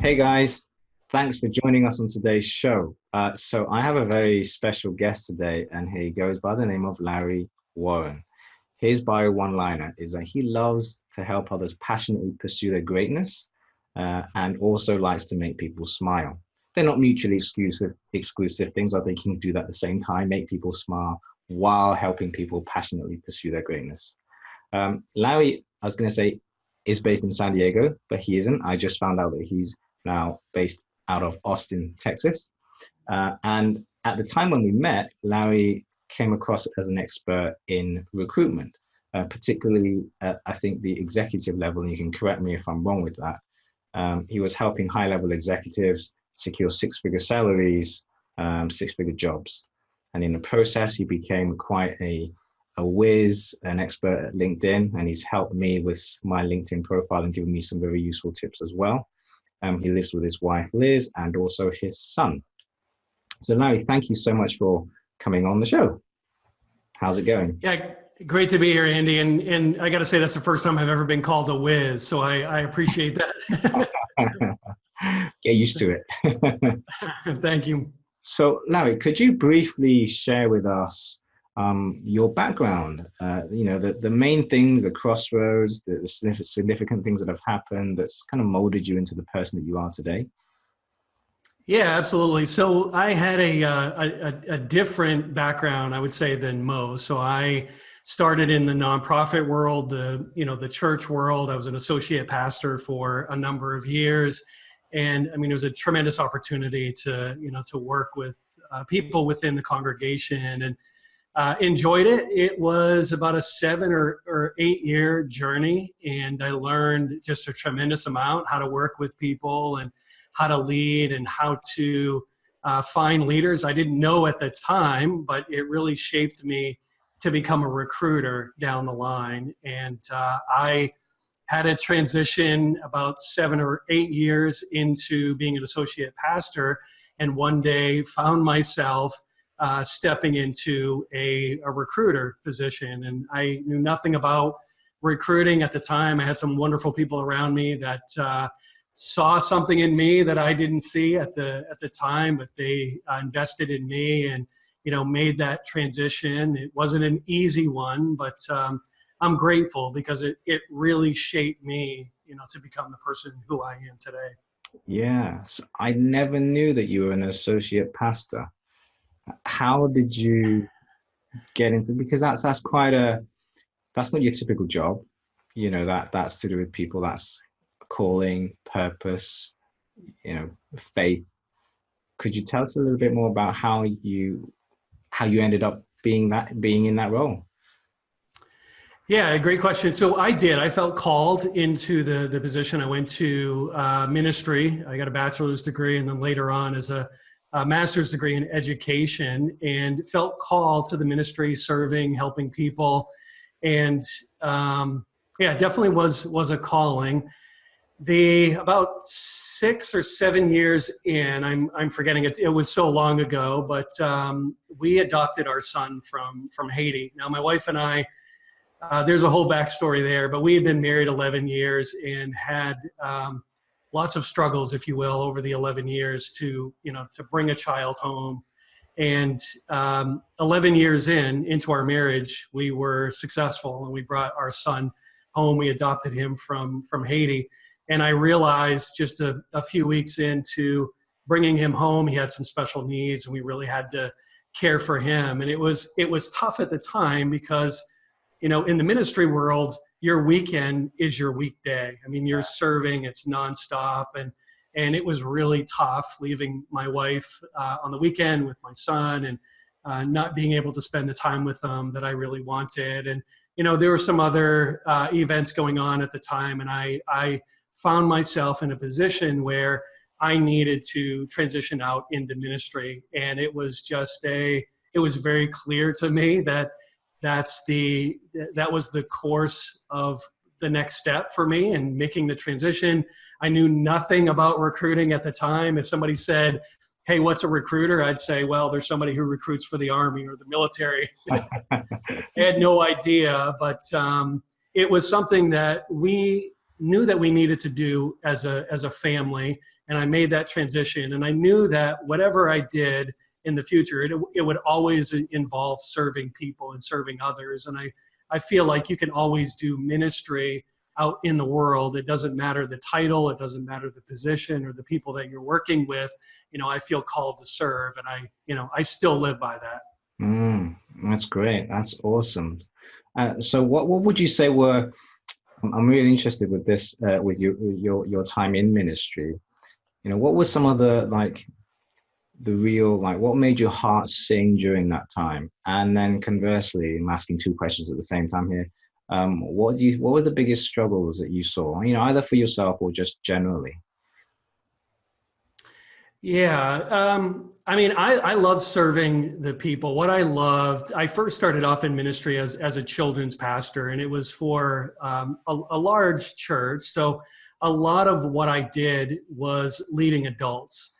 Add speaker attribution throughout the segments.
Speaker 1: Hey guys, thanks for joining us on today's show. So I have a very special guest today, and he goes by the name of Larry Warren. His bio one-liner is that he loves to help others passionately pursue their greatness, and also likes to make people smile. They're not mutually exclusive things. I think he can do that at the same time, make people smile while helping people passionately pursue their greatness. Larry, I was going to say, is based in San Diego, but he isn't. I just found out that he's now based out of Austin, Texas. And at the time when we met, Larry came across as an expert in recruitment, particularly at, I think, the executive level, and you can correct me if I'm wrong with that. He was helping high-level executives secure six-figure salaries, six-figure jobs. And in the process, he became quite a whiz, an expert at LinkedIn, and he's helped me with my LinkedIn profile and given me some very useful tips as well. He lives with his wife, Liz, and also his son. So Larry, thank you so much for coming on the show. How's it going?
Speaker 2: Yeah, great to be here, Andy. And I got to say, that's the first time I've ever been called a whiz. So I appreciate that.
Speaker 1: Get used to it.
Speaker 2: Thank you.
Speaker 1: So Larry, could you briefly share with us your background, the main things, the crossroads, the significant things that have happened that's kind of molded you into the person that you are today?
Speaker 2: Yeah, absolutely. So I had a different background, I would say, than most. So I started in the nonprofit world, the church world. I was an associate pastor for a number of years. And I mean, it was a tremendous opportunity to work with people within the congregation, and enjoyed it. It was about a 7 or 8 year journey, and I learned just a tremendous amount, how to work with people and how to lead and how to find leaders. I didn't know at the time, but it really shaped me to become a recruiter down the line. And I had a transition about 7 or 8 years into being an associate pastor, and one day found myself stepping into a recruiter position. And I knew nothing about recruiting at the time. I had some wonderful people around me that saw something in me that I didn't see at the time, but they invested in me and, made that transition. It wasn't an easy one, but I'm grateful because it really shaped me, to become the person who I am today.
Speaker 1: Yeah, so I never knew that you were an associate pastor. How did you get into, because that's not your typical job, that's to do with people, that's calling, purpose, faith. Could you tell us a little bit more about how you ended up being in that role?
Speaker 2: Yeah, great question. So I felt called into the position. I went to ministry. I got a bachelor's degree, and then later on as a master's degree in education, and felt called to the ministry, serving, helping people. And definitely was a calling. About 6 or 7 years in, I'm forgetting it. It was so long ago, but we adopted our son from Haiti. Now, my wife and I, there's a whole backstory there, but we had been married 11 years and had lots of struggles, if you will, over the 11 years to bring a child home. And 11 years into our marriage, we were successful, and we brought our son home. We adopted him from Haiti. And I realized just a few weeks into bringing him home, he had some special needs, and we really had to care for him. And it was tough at the time because, in the ministry world, your weekend is your weekday. I mean, you're serving, it's nonstop. And it was really tough leaving my wife on the weekend with my son, and not being able to spend the time with them that I really wanted. And, there were some other events going on at the time, and I found myself in a position where I needed to transition out into ministry. And it was very clear to me that that was the course of the next step for me in making the transition. I knew nothing about recruiting at the time. If somebody said, "Hey, what's a recruiter?" I'd say, "Well, there's somebody who recruits for the Army or the military." I had no idea, but it was something that we knew that we needed to do as a family. And I made that transition. And I knew that whatever I did in the future, it would always involve serving people and serving others. And I feel like you can always do ministry out in the world. It doesn't matter the title, it doesn't matter the position or the people that you're working with. I feel called to serve, and I still live by that.
Speaker 1: That's great. That's awesome. So what would you say were, I'm really interested with this, with your time in ministry. What were some of what made your heart sing during that time? And then conversely, I'm asking two questions at the same time here. What were the biggest struggles that you saw, either for yourself or just generally?
Speaker 2: Yeah. I love serving the people. What I loved, I first started off in ministry as a children's pastor, and it was for a large church. So a lot of what I did was leading adults,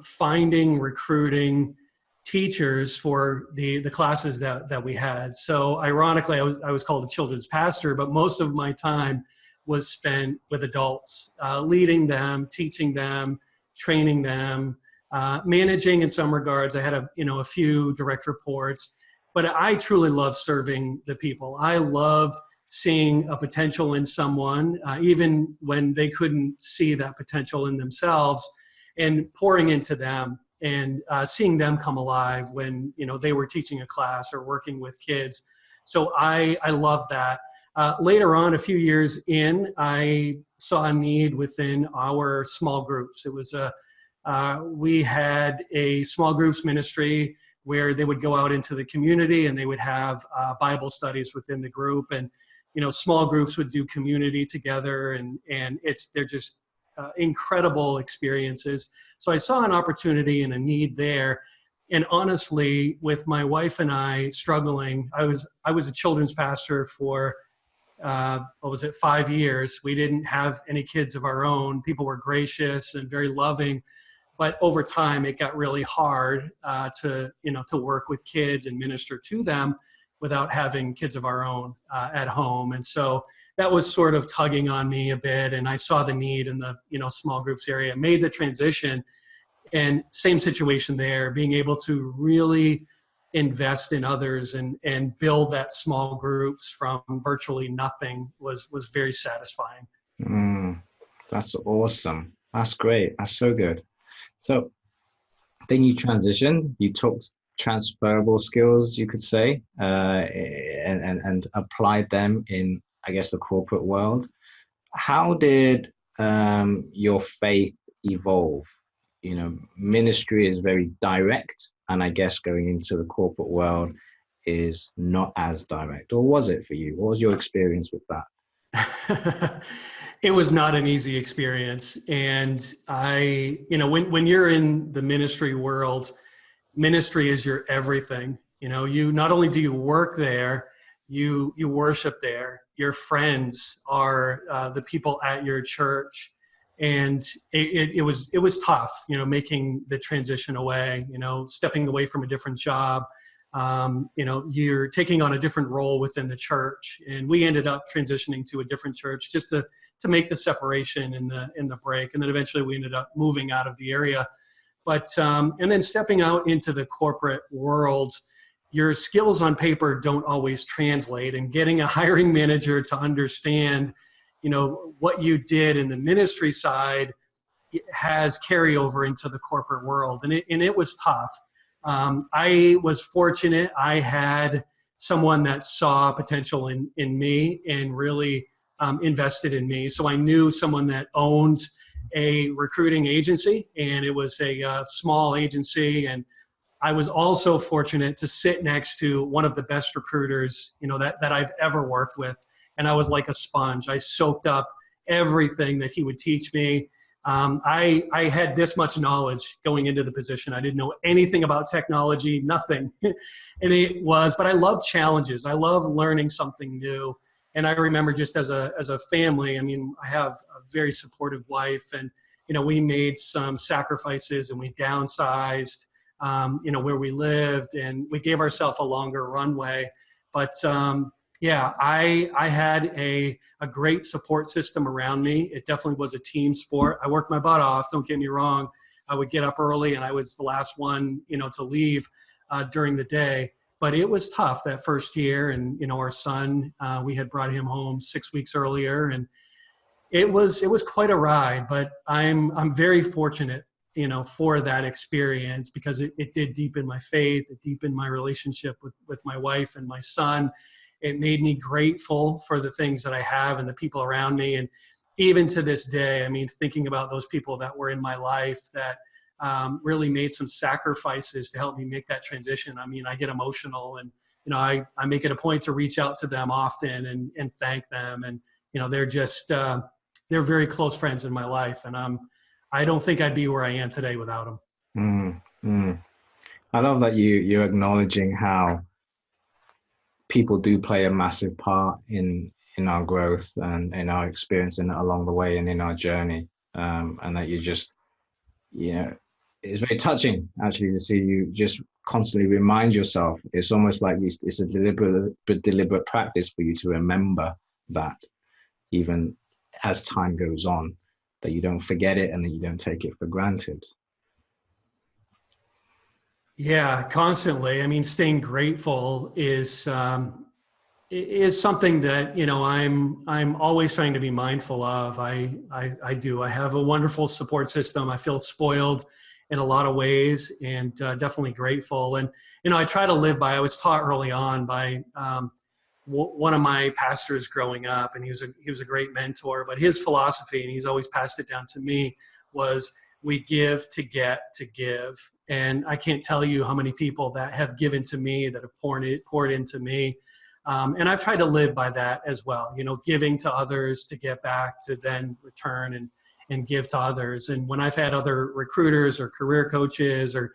Speaker 2: finding, recruiting teachers for the classes that we had. So ironically, I was called a children's pastor, but most of my time was spent with adults, leading them, teaching them, training them, managing in some regards. I had a few direct reports, but I truly love serving the people. I loved seeing a potential in someone, even when they couldn't see that potential in themselves, and pouring into them and seeing them come alive when they were teaching a class or working with kids. So I love that. Later on, a few years in, I saw a need within our small groups. It was we had a small groups ministry where they would go out into the community and they would have Bible studies within the group. And, small groups would do community together, and they're just incredible experiences. So I saw an opportunity and a need there. And honestly, with my wife and I struggling, I was a children's pastor for 5 years. We didn't have any kids of our own. People were gracious and very loving, but over time it got really hard to work with kids and minister to them without having kids of our own at home. And so that was sort of tugging on me a bit, and I saw the need in the small groups area, made the transition, and same situation there, being able to really invest in others and build that small groups from virtually nothing was very satisfying.
Speaker 1: That's awesome. That's great. That's so good. So then you transitioned, you took transferable skills, you could say, and applied them in, I guess, the corporate world. How did your faith evolve? Ministry is very direct, and I guess going into the corporate world is not as direct. Or was it for you? What was your experience with that?
Speaker 2: It was not an easy experience. And when you're in the ministry world, ministry is your everything. You not only do you work there, you worship there. Your friends are the people at your church. And it was tough, making the transition away, stepping away from a different job. You're taking on a different role within the church. And we ended up transitioning to a different church just to make the separation in the break. And then eventually we ended up moving out of the area. But, and then stepping out into the corporate world, your skills on paper don't always translate, and getting a hiring manager to understand what you did in the ministry side has carryover into the corporate world. And it was tough. I was fortunate. I had someone that saw potential in me and really invested in me. So I knew someone that owned a recruiting agency, and it was a small agency. And I was also fortunate to sit next to one of the best recruiters, that I've ever worked with. And I was like a sponge. I soaked up everything that he would teach me. I had this much knowledge going into the position. I didn't know anything about technology, nothing. But I love challenges. I love learning something new. And I remember just as a family, I have a very supportive wife, and, we made some sacrifices and we downsized, where we lived, and we gave ourselves a longer runway. But Yeah, I had a great support system around me. It definitely was a team sport. I worked my butt off. Don't get me wrong. I would get up early, and I was the last one, to leave during the day. But it was tough that first year, and our son, we had brought him home 6 weeks earlier, and it was quite a ride. But I'm very fortunate, for that experience, because it did deepen my faith. It deepened my relationship with my wife and my son. It made me grateful for the things that I have and the people around me. And even to this day, I mean, thinking about those people that were in my life that really made some sacrifices to help me make that transition. I mean, I get emotional, and I make it a point to reach out to them often and thank them. And they're just they're very close friends in my life, and I don't think I'd be where I am today without them.
Speaker 1: Mm, mm. I love that you're acknowledging how people do play a massive part in our growth and in our experience and along the way and in our journey. And that you just, it's very touching actually to see you just constantly remind yourself. It's almost like it's a deliberate practice for you to remember that, even as time goes on, that you don't forget it and that you don't take it for granted.
Speaker 2: Yeah, constantly. I mean, staying grateful is something that I'm always trying to be mindful of. I do. I have a wonderful support system. I feel spoiled in a lot of ways, and definitely grateful. And I try to live by. I was taught early on by one of my pastors growing up, and he was a great mentor. But his philosophy, and he's always passed it down to me, was we give to get to give. And I can't tell you how many people that have given to me, that have poured into me. And I've tried to live by that as well, giving to others to get back, to then return and give to others. And when I've had other recruiters or career coaches or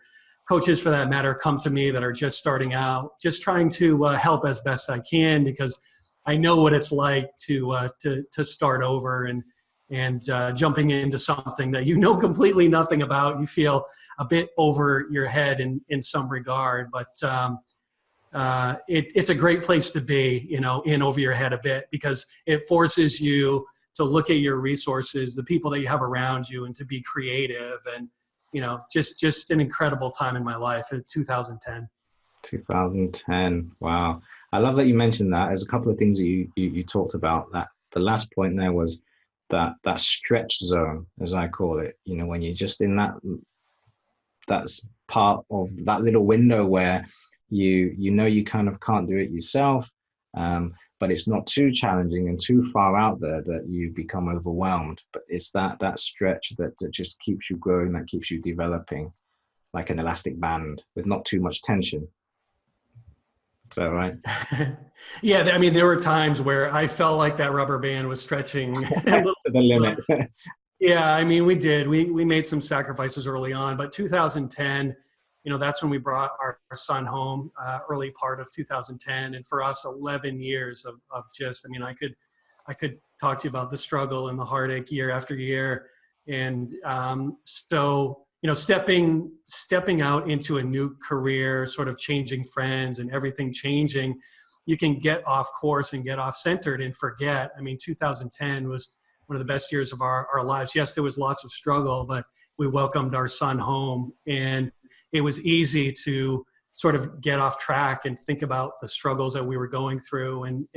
Speaker 2: coaches for that matter come to me that are just starting out, just trying to help as best I can, because I know what it's like to start over and jumping into something that completely nothing about. You feel a bit over your head in some regard, but it's a great place to be, in over your head a bit, because it forces you to look at your resources, the people that you have around you, and to be creative. And just an incredible time in my life in 2010.
Speaker 1: 2010. Wow. I love that you mentioned that. There's a couple of things that you talked about. That the last point there was that stretch zone, as I call it, when you're just in that's part of that little window where you kind of can't do it yourself, but it's not too challenging and too far out there that you become overwhelmed. But it's that stretch that just keeps you growing, that keeps you developing, like an elastic band with not too much tension. Is that right?
Speaker 2: Yeah, I mean, there were times where I felt like that rubber band was stretching a little
Speaker 1: To the limit.
Speaker 2: Yeah, I mean, we did. We made some sacrifices early on, but 2010, that's when we brought our son home, early part of 2010. And for us, 11 years of just, I mean, I could talk to you about the struggle and the heartache year after year. And so, stepping out into a new career, sort of changing friends and everything changing, you can get off course and get off centered and forget. I mean, 2010 was one of the best years of our lives. Yes, there was lots of struggle, but we welcomed our son home, and it was easy to sort of get off track and think about the struggles that we were going through and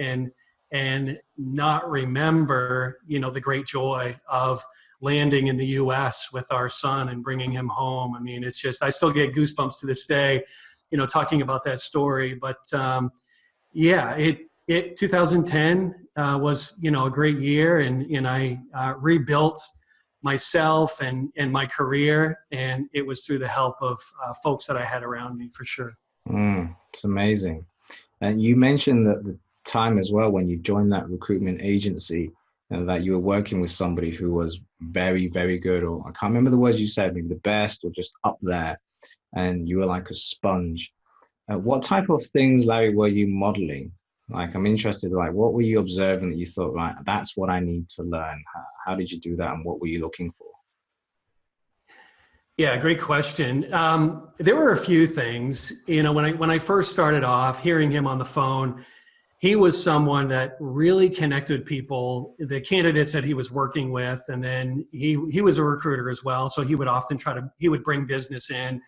Speaker 2: not remember, the great joy of landing in the US with our son and bringing him home. I mean, it's just, I still get goosebumps to this day, talking about that story. But yeah, 2010 was, a great year, and I rebuilt myself and my career, and it was through the help of folks that I had around me, for sure.
Speaker 1: It's amazing. And you mentioned that the time as well when you joined that recruitment agency, and that you were working with somebody who was very, very good, or I can't remember the words you said, maybe the best or just up there, and you were like a sponge. What type of things, Larry, were you modeling? Like, I'm interested, like, what were you observing that you thought, right, that's what I need to learn? How did you do that, and what were you looking for?
Speaker 2: Yeah, great question. There were a few things, when I first started off, hearing him on the phone, he was someone that really connected people, the candidates that he was working with. And then he was a recruiter as well. So he would often he would bring business in,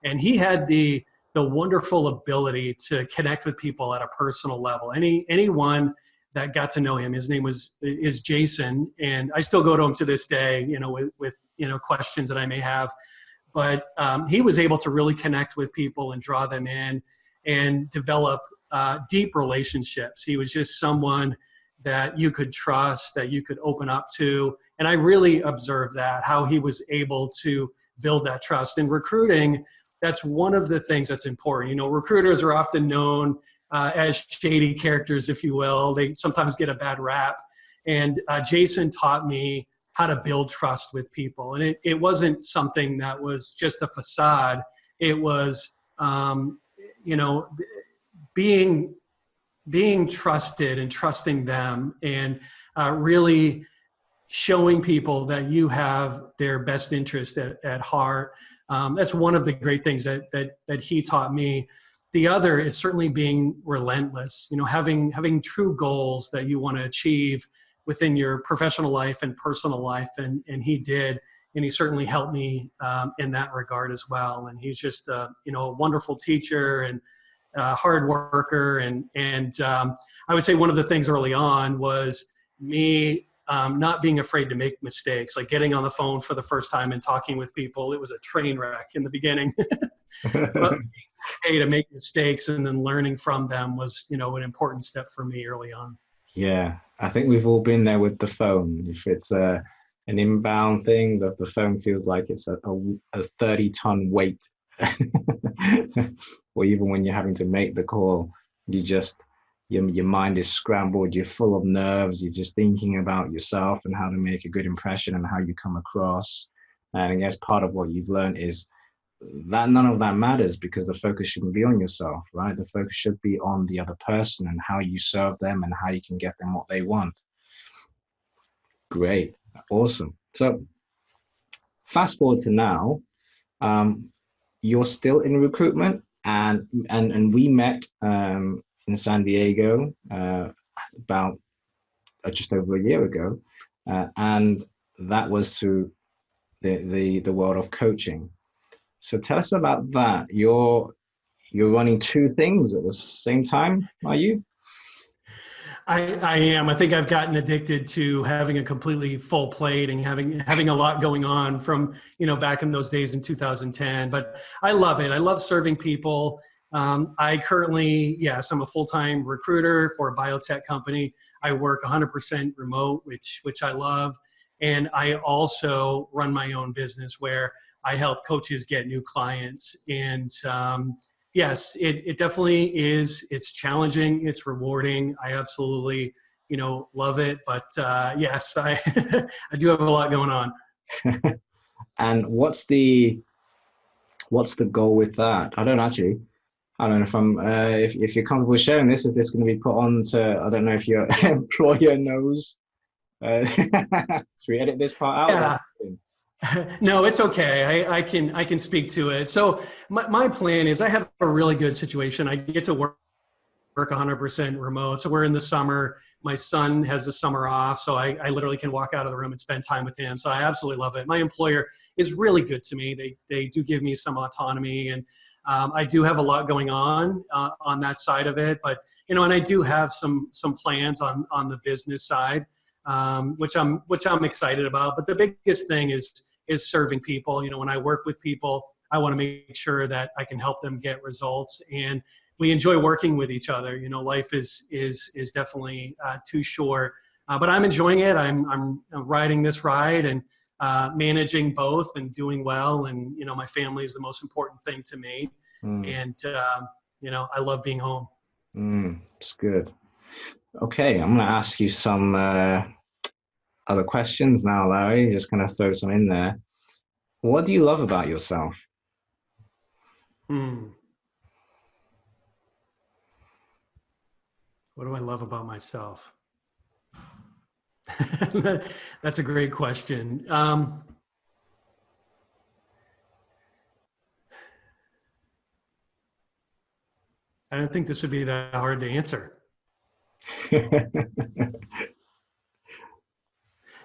Speaker 2: and he had the wonderful ability to connect with people at a personal level. Anyone that got to know him, his name is Jason. And I still go to him to this day, with questions that I may have. But he was able to really connect with people and draw them in and develop deep relationships. He was just someone that you could trust, that you could open up to. And I really observed that, how he was able to build that trust. In recruiting, that's one of the things that's important. Recruiters are often known as shady characters, if you will. They sometimes get a bad rap. And Jason taught me how to build trust with people. And it wasn't something that was just a facade. It was, being trusted and trusting them, and really showing people that you have their best interest at heart. That's one of the great things that he taught me. The other is certainly being relentless, having true goals that you want to achieve within your professional life and personal life. And he did, and he certainly helped me in that regard as well. And he's just, a wonderful teacher and hard worker. And I would say one of the things early on was me not being afraid to make mistakes, like getting on the phone for the first time and talking with people. It was a train wreck in the beginning. But to make mistakes and then learning from them was, an important step for me early on.
Speaker 1: Yeah, I think we've all been there with the phone. If it's an inbound thing, the phone feels like it's a 30-ton weight. Or even when you're having to make the call, your mind is scrambled, you're full of nerves, you're just thinking about yourself and how to make a good impression and how you come across. And I guess part of what you've learned is that none of that matters, because the focus shouldn't be on yourself, right? The focus should be on the other person and how you serve them and how you can get them what they want. Great. Awesome. So fast forward to now, you're still in recruitment, and we met in San Diego about just over a year ago, and that was through the world of coaching. So tell us about that. You're running two things at the same time, are you?
Speaker 2: I am. I think I've gotten addicted to having a completely full plate and having a lot going on from, back in those days in 2010. But I love it. I love serving people. I currently, yes, I'm a full-time recruiter for a biotech company. I work 100% remote, which I love. And I also run my own business where I help coaches get new clients. And yes, it definitely is. It's challenging. It's rewarding. I absolutely, love it. But yes, I I do have a lot going on.
Speaker 1: And what's the goal with that? I don't know if if you're comfortable sharing this, if this is going to be put on to, I don't know if your employer knows. Should we edit this part out?
Speaker 2: Yeah. No, it's okay. I can speak to it. So my plan is I have a really good situation. I get to work 100% remote. So we're in the summer. My son has the summer off. So I literally can walk out of the room and spend time with him. So I absolutely love it. My employer is really good to me. They do give me some autonomy, and I do have a lot going on that side of it. But, and I do have some plans on the business side, which I'm excited about. But the biggest thing is serving people. When I work with people, I want to make sure that I can help them get results, and we enjoy working with each other. Life is definitely too short, but I'm enjoying it. I'm riding this ride and managing both and doing well. And my family is the most important thing to me. And I love being home.
Speaker 1: It's good. Okay, I'm going to ask you some other questions now, Larry. Just kind of throw some in there. What do you love about yourself?
Speaker 2: What do I love about myself? That's a great question. I don't think this would be that hard to answer.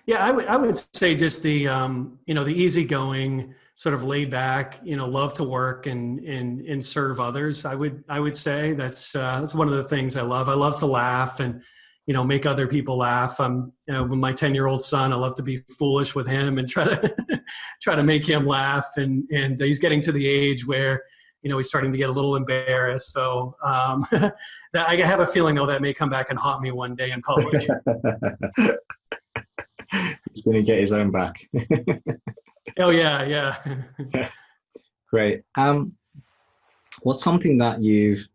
Speaker 2: Yeah, I would say just the the easygoing, sort of laid back, love to work and serve others. I would say that's one of the things I love. I love to laugh and make other people laugh. With my 10-year-old son, I love to be foolish with him and try to try to make him laugh. And he's getting to the age where he's starting to get a little embarrassed. So that I have a feeling though that may come back and haunt me one day in public.
Speaker 1: He's going to get his own back.
Speaker 2: Oh yeah, yeah.
Speaker 1: Great. What's something that you've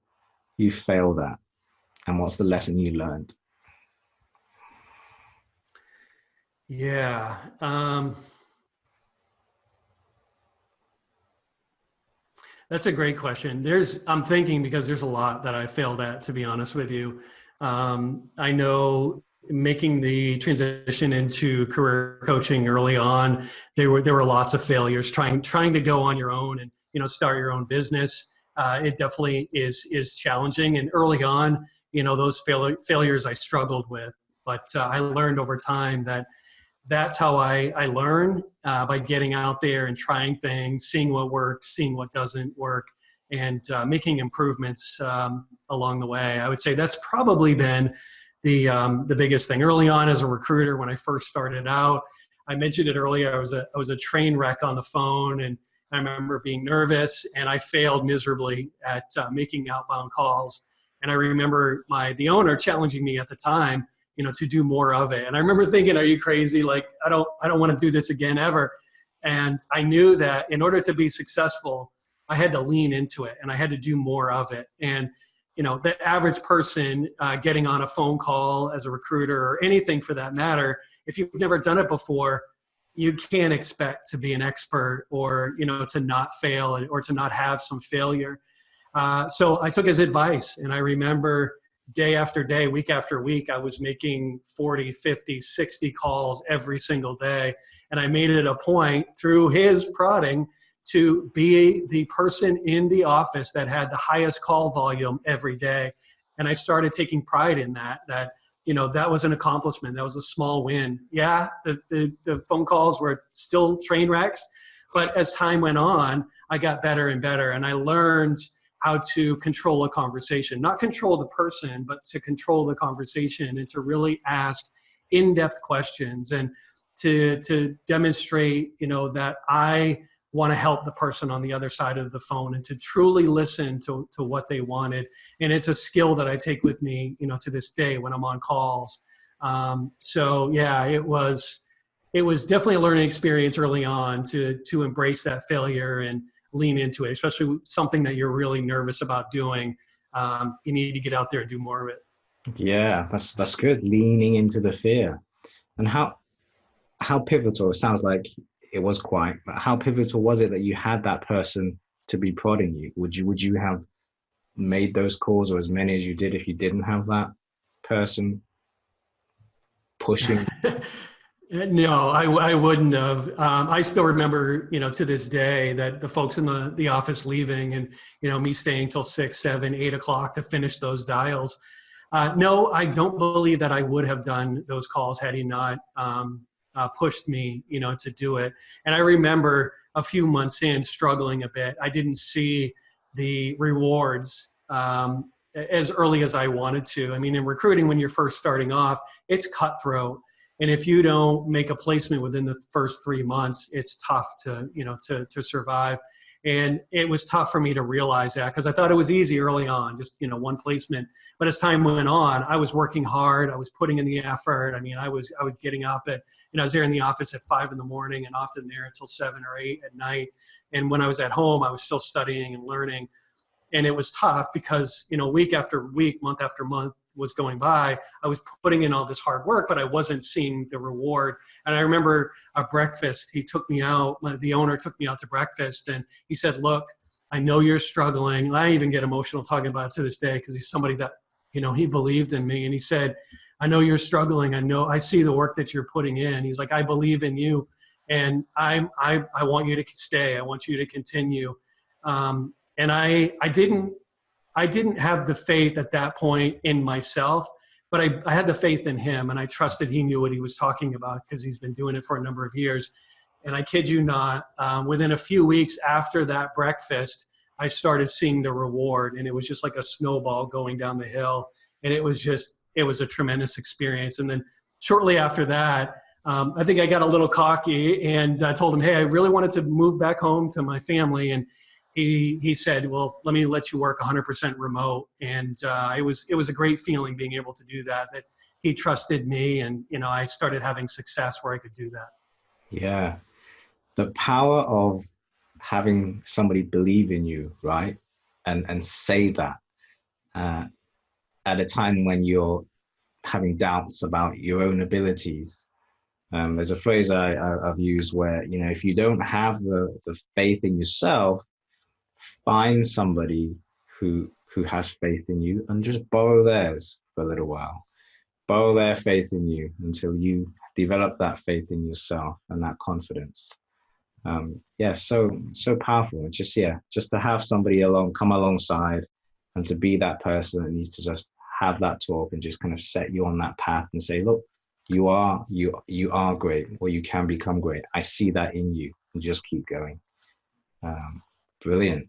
Speaker 1: failed at, and what's the lesson you learned?
Speaker 2: Yeah. That's a great question. I'm thinking because there's a lot that I failed at, to be honest with you. I know making the transition into career coaching early on, there were lots of failures trying to go on your own and start your own business. It definitely is challenging, and early on, those failures I struggled with. But I learned over time that that's how I learn, by getting out there and trying things, seeing what works, seeing what doesn't work, and making improvements along the way. I would say that's probably been the biggest thing. Early on as a recruiter, when I first started out, I mentioned it earlier, I was a train wreck on the phone, and I remember being nervous, and I failed miserably at making outbound calls. And I remember the owner challenging me at the time, to do more of it. And I remember thinking, are you crazy? Like, I don't want to do this again ever. And I knew that in order to be successful, I had to lean into it and I had to do more of it. And, the average person getting on a phone call as a recruiter or anything for that matter, if you've never done it before, you can't expect to be an expert or, to not fail or to not have some failure. So I took his advice, and I remember day after day, week after week, I was making 40, 50, 60 calls every single day. And I made it a point through his prodding to be the person in the office that had the highest call volume every day. And I started taking pride in that that was an accomplishment. That was a small win. Yeah, the phone calls were still train wrecks, but as time went on, I got better and better. And I learned how to control a conversation, not control the person, but to control the conversation and to really ask in-depth questions and to demonstrate, that I want to help the person on the other side of the phone and to truly listen to what they wanted. And it's a skill that I take with me, to this day when I'm on calls. So yeah, it was definitely a learning experience early on to embrace that failure and lean into it, especially something that you're really nervous about doing. You need to get out there and do more of it.
Speaker 1: Yeah, that's good. Leaning into the fear. And how pivotal, it sounds like it was quite, but how pivotal was it that you had that person to be prodding you? Would you have made those calls or as many as you did if you didn't have that person pushing?
Speaker 2: No, I wouldn't have. I still remember, to this day that the folks in the office leaving and, me staying till 6, 7, 8 o'clock to finish those dials. No, I don't believe that I would have done those calls had he not pushed me, to do it. And I remember a few months in struggling a bit. I didn't see the rewards as early as I wanted to. I mean, in recruiting, when you're first starting off, it's cutthroat. And if you don't make a placement within the first 3 months, it's tough to survive. And it was tough for me to realize that because I thought it was easy early on, just, one placement. But as time went on, I was working hard. I was putting in the effort. I mean, I was getting up at, I was there in the office at 5 in the morning and often there until 7 or 8 at night. And when I was at home, I was still studying and learning. And it was tough because, week after week, month after month was going by, I was putting in all this hard work, but I wasn't seeing the reward. And I remember a breakfast, the owner took me out to breakfast and he said, look, I know you're struggling. I even get emotional talking about it to this day because he's somebody that, he believed in me. And he said, I know you're struggling. I see the work that you're putting in. He's like, I believe in you. And I want you to stay. I want you to continue. And I didn't have the faith at that point in myself, but I had the faith in him, and I trusted he knew what he was talking about because he's been doing it for a number of years. And I kid you not, within a few weeks after that breakfast, I started seeing the reward, and it was just like a snowball going down the hill. And it was a tremendous experience. And then shortly after that, I think I got a little cocky, and I told him, hey, I really wanted to move back home to my family. And he said, well, let me let you work 100% remote. And it was a great feeling being able to do that he trusted me, and, I started having success where I could do that.
Speaker 1: Yeah. The power of having somebody believe in you, right? And say that at a time when you're having doubts about your own abilities. There's a phrase I've used where, if you don't have the faith in yourself, find somebody who has faith in you and just borrow theirs for a little while. Borrow their faith in you until you develop that faith in yourself and that confidence. So powerful. Just to have somebody come alongside and to be that person that needs to just have that talk and just kind of set you on that path and say, look, you are great, or you can become great. I see that in you, and just keep going. Brilliant.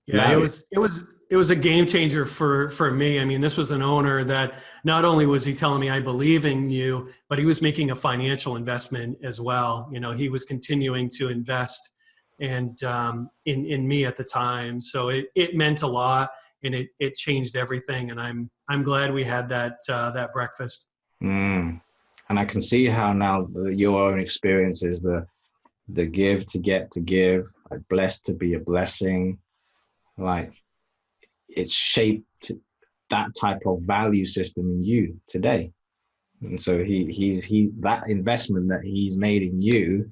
Speaker 2: Yeah, it was a game changer for me. I mean, this was an owner that not only was he telling me I believe in you, but he was making a financial investment as well. He was continuing to invest and in me at the time. So it meant a lot, and it changed everything. And I'm glad we had that breakfast.
Speaker 1: And I can see how now your own experiences, the give to get to give, like blessed to be a blessing, like it's shaped that type of value system in you today. And so he that investment that he's made in you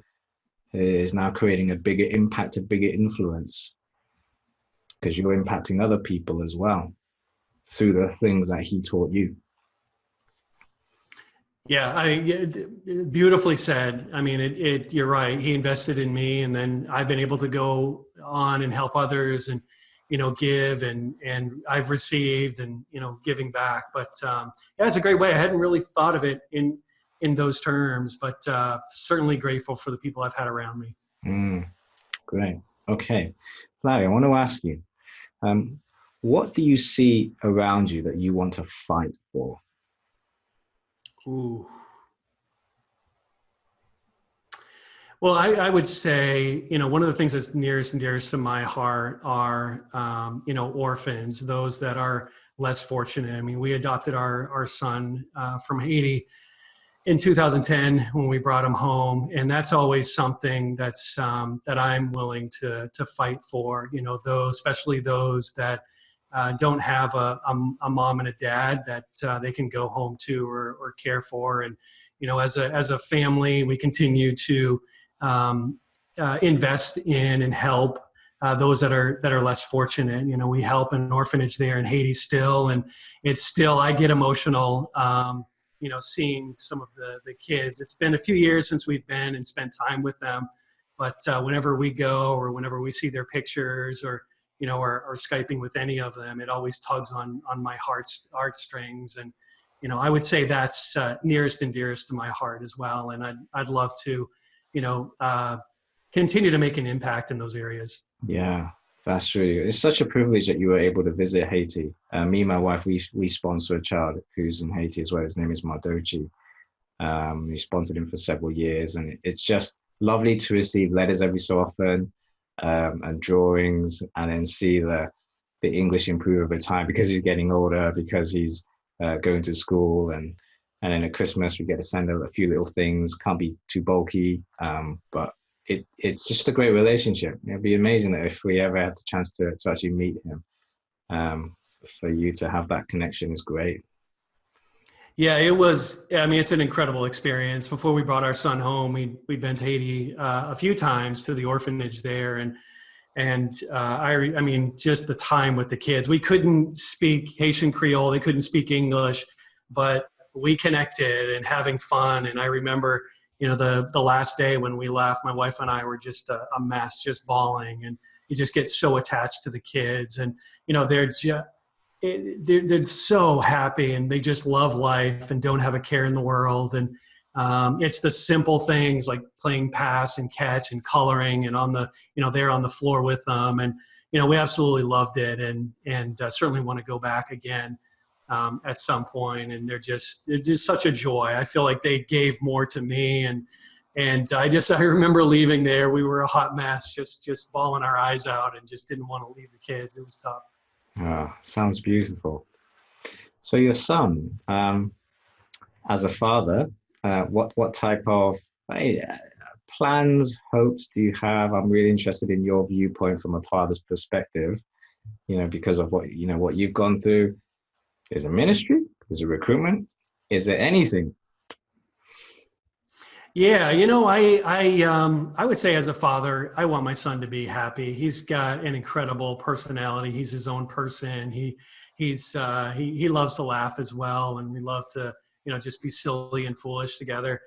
Speaker 1: is now creating a bigger impact, a bigger influence, because you're impacting other people as well through the things that he taught you.
Speaker 2: Yeah, beautifully said. I mean, you're right. He invested in me, and then I've been able to go on and help others, and give, and I've received, and giving back. But yeah, it's a great way. I hadn't really thought of it in those terms, but certainly grateful for the people I've had around me.
Speaker 1: Great. Okay, Larry, I want to ask you, what do you see around you that you want to fight for?
Speaker 2: Ooh. Well, I would say, one of the things that's nearest and dearest to my heart are, orphans, those that are less fortunate. I mean, we adopted our son from Haiti in 2010 when we brought him home. And that's always something that's that I'm willing to fight for, especially those that don't have a mom and a dad that they can go home to or care for. And, as a family, we continue to invest in and help those that are less fortunate. We help an orphanage there in Haiti still, and it's still, I get emotional, seeing some of the kids. It's been a few years since we've been and spent time with them, but whenever we go or whenever we see their pictures or Skyping with any of them, it always tugs on my heartstrings. And, I would say that's nearest and dearest to my heart as well. And I'd love to, continue to make an impact in those areas.
Speaker 1: Yeah, that's true. It's such a privilege that you were able to visit Haiti. Me and my wife, we sponsor a child who's in Haiti as well. His name is Mardochi. We sponsored him for several years, and it's just lovely to receive letters every so often. And drawings, and then see the English improve over time because he's getting older, because he's going to school, and then at Christmas we get to send a few little things. Can't be too bulky, but it's just a great relationship. It'd be amazing that if we ever had the chance to actually meet him, for you to have that connection is great.
Speaker 2: Yeah, it was. I mean, it's an incredible experience. Before we brought our son home, we'd been to Haiti a few times to the orphanage there, and I mean, just the time with the kids. We couldn't speak Haitian Creole; they couldn't speak English, but we connected and having fun. And I remember, the last day when we left, my wife and I were just a mess, just bawling, and you just get so attached to the kids, and they're just. they're so happy and they just love life and don't have a care in the world. And it's the simple things like playing pass and catch and coloring and they're on the floor with them. And, we absolutely loved it and certainly want to go back again at some point. And they're just such a joy. I feel like they gave more to me. And I remember leaving there, we were a hot mess, just bawling our eyes out and just didn't want to leave the kids. It was tough.
Speaker 1: Oh, sounds beautiful. So your son, as a father, what type of plans, hopes do you have? I'm really interested in your viewpoint from a father's perspective, because of what you've gone through. Is it ministry? Is it recruitment? Is it anything?
Speaker 2: Yeah, I would say as a father, I want my son to be happy. He's got an incredible personality. He's his own person. He loves to laugh as well, and we love to just be silly and foolish together.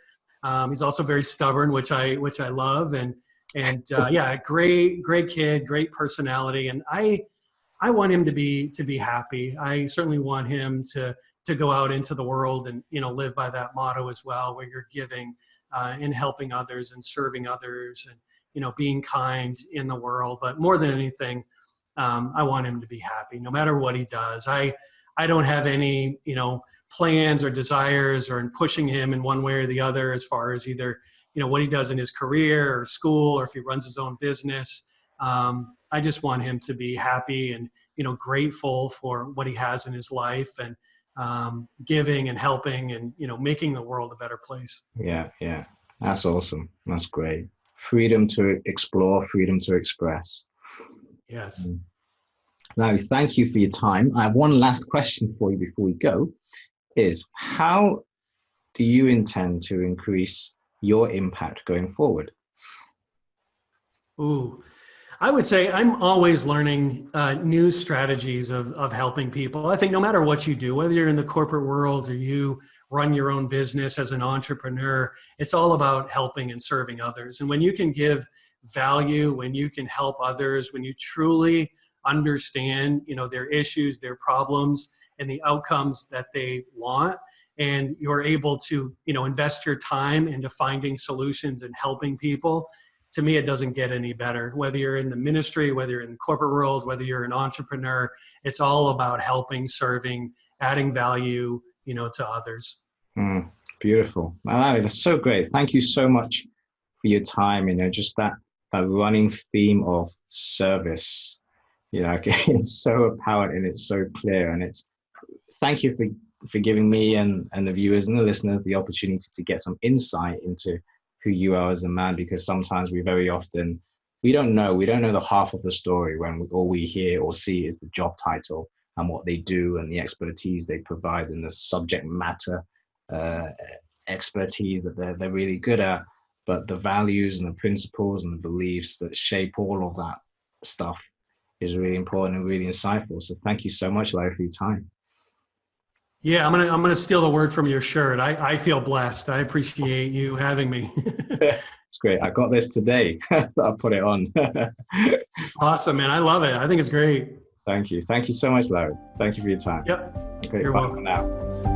Speaker 2: He's also very stubborn, which I love, and yeah, great kid, great personality, and I want him to be happy. I certainly want him to go out into the world and live by that motto as well, where you're giving and helping others and serving others and being kind in the world. But more than anything, I want him to be happy no matter what he does. I don't have any plans or desires or in pushing him in one way or the other as far as either what he does in his career or school or if he runs his own business. I just want him to be happy and grateful for what he has in his life and giving and helping and making the world a better place.
Speaker 1: Yeah, that's awesome. That's great. Freedom to explore, freedom to express.
Speaker 2: Yes.
Speaker 1: Larry, thank you for your time. I have one last question for you before we go, is how do you intend to increase your impact going forward?
Speaker 2: Ooh, I would say I'm always learning new strategies of helping people. I think no matter what you do, whether you're in the corporate world or you run your own business as an entrepreneur, it's all about helping and serving others. And when you can give value, when you can help others, when you truly understand, their issues, their problems, and the outcomes that they want, and you're able to, invest your time into finding solutions and helping people, to me, it doesn't get any better. Whether you're in the ministry, whether you're in the corporate world, whether you're an entrepreneur, it's all about helping, serving, adding value, to others.
Speaker 1: Beautiful. Larry, that's so great. Thank you so much for your time. Just that running theme of service, it's so apparent and it's so clear. And thank you for giving me and the viewers and the listeners the opportunity to get some insight into who you are as a man, because sometimes we don't know the half of the story when all we hear or see is the job title and what they do and the expertise they provide and the subject matter expertise that they're really good at. But the values and the principles and the beliefs that shape all of that stuff is really important and really insightful. So thank you so much, Larry, for your time.
Speaker 2: Yeah, I'm gonna steal the word from your shirt. I feel blessed. I appreciate you having me.
Speaker 1: It's great. I got this today. I'll put it on.
Speaker 2: Awesome, man. I love it. I think it's great.
Speaker 1: Thank you. Thank you so much, Larry. Thank you for your time.
Speaker 2: Yep.
Speaker 1: Okay,
Speaker 2: You're
Speaker 1: bye
Speaker 2: welcome.
Speaker 1: for now.